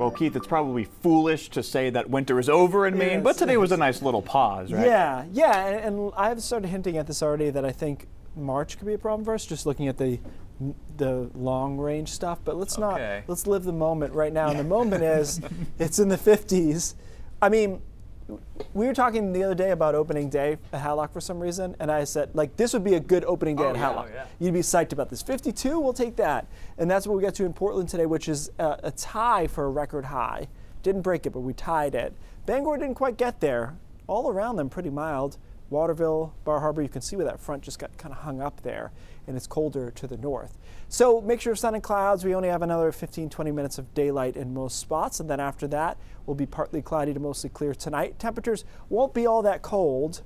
Well, Keith, it's probably foolish to say that winter is over in Maine, but today was a nice little pause, right? Yeah, and I've started hinting at this already that I think March could be a problem for us, just looking at the long range stuff. But let's live the moment right now. And the moment is, it's in the 50s. I mean, we were talking the other day about opening day at Hadlock for some reason, and I said, like, this would be a good opening day at Hadlock. Yeah. You'd be psyched about this. 52, we'll take that. And that's what we got to in Portland today, which is a tie for a record high. Didn't break it, but we tied it. Bangor didn't quite get there. All around them, pretty mild. Waterville, Bar Harbor, you can see where that front just got kind of hung up there, and it's colder to the north. So mixture of sun and clouds. We only have another 15-20 minutes of daylight in most spots, and then after that, we'll be partly cloudy to mostly clear tonight. Temperatures won't be all that cold,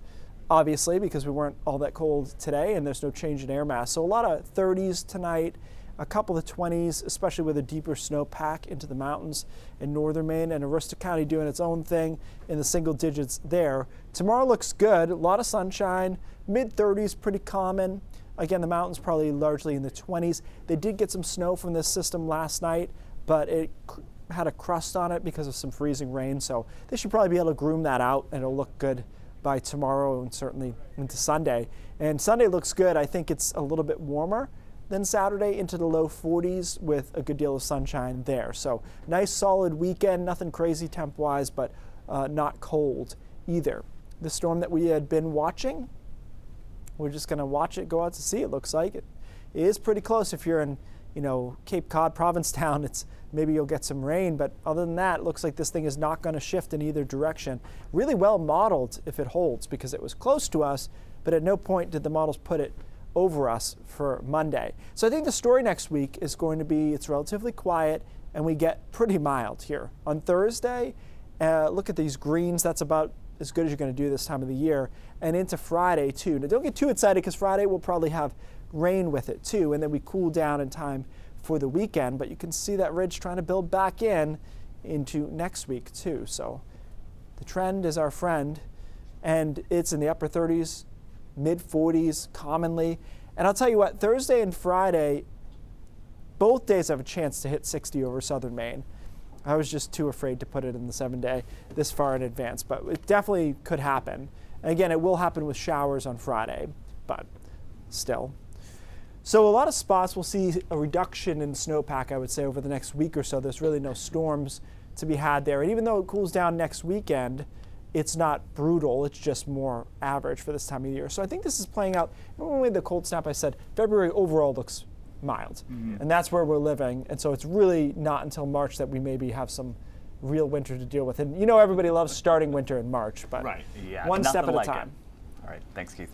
obviously, because we weren't all that cold today, and there's no change in air mass. So a lot of 30s tonight, a couple of 20s, especially with a deeper snowpack into the mountains in northern Maine, and Aroostook County doing its own thing in the single digits there. Tomorrow looks good, a lot of sunshine, mid-30s pretty common. Again, the mountains probably largely in the 20s. They did get some snow from this system last night, but it had a crust on it because of some freezing rain, so they should probably be able to groom that out, and it'll look good by tomorrow and certainly into Sunday. And Sunday looks good. I think it's a little bit warmer than Saturday, into the low 40s with a good deal of sunshine there. So nice solid weekend, nothing crazy temp-wise, but not cold either. The storm that we had been watching, we're just going to watch it go out to sea. It looks like it is pretty close. If you're in, Cape Cod, Provincetown, maybe you'll get some rain, but other than that, it looks like this thing is not going to shift in either direction. Really well modeled if it holds, because it was close to us, but at no point did the models put it over us for Monday. So I think the story next week is going to be it's relatively quiet and we get pretty mild here. On Thursday, look at these greens. That's about as good as you're going to do this time of the year. And into Friday too. Now don't get too excited, because Friday will probably have rain with it too, and then we cool down in time for the weekend. But you can see that ridge trying to build back into next week too. So the trend is our friend, and it's in the upper 30s, mid 40s commonly. And I'll tell you what, Thursday and Friday, both days have a chance to hit 60 over southern Maine. I was just too afraid to put it in the 7-day this far in advance, but it definitely could happen. And again, it will happen with showers on Friday, but still. So a lot of spots will see a reduction in snowpack, I would say, over the next week or so. There's really no storms to be had there. And even though it cools down next weekend, it's not brutal, it's just more average for this time of year. So I think this is playing out. When we made the cold snap, I said February overall looks mild. And that's where we're living. And so it's really not until March that we maybe have some real winter to deal with. And everybody loves starting winter in March, but right. Yeah, one step at a time. All right, thanks, Keith.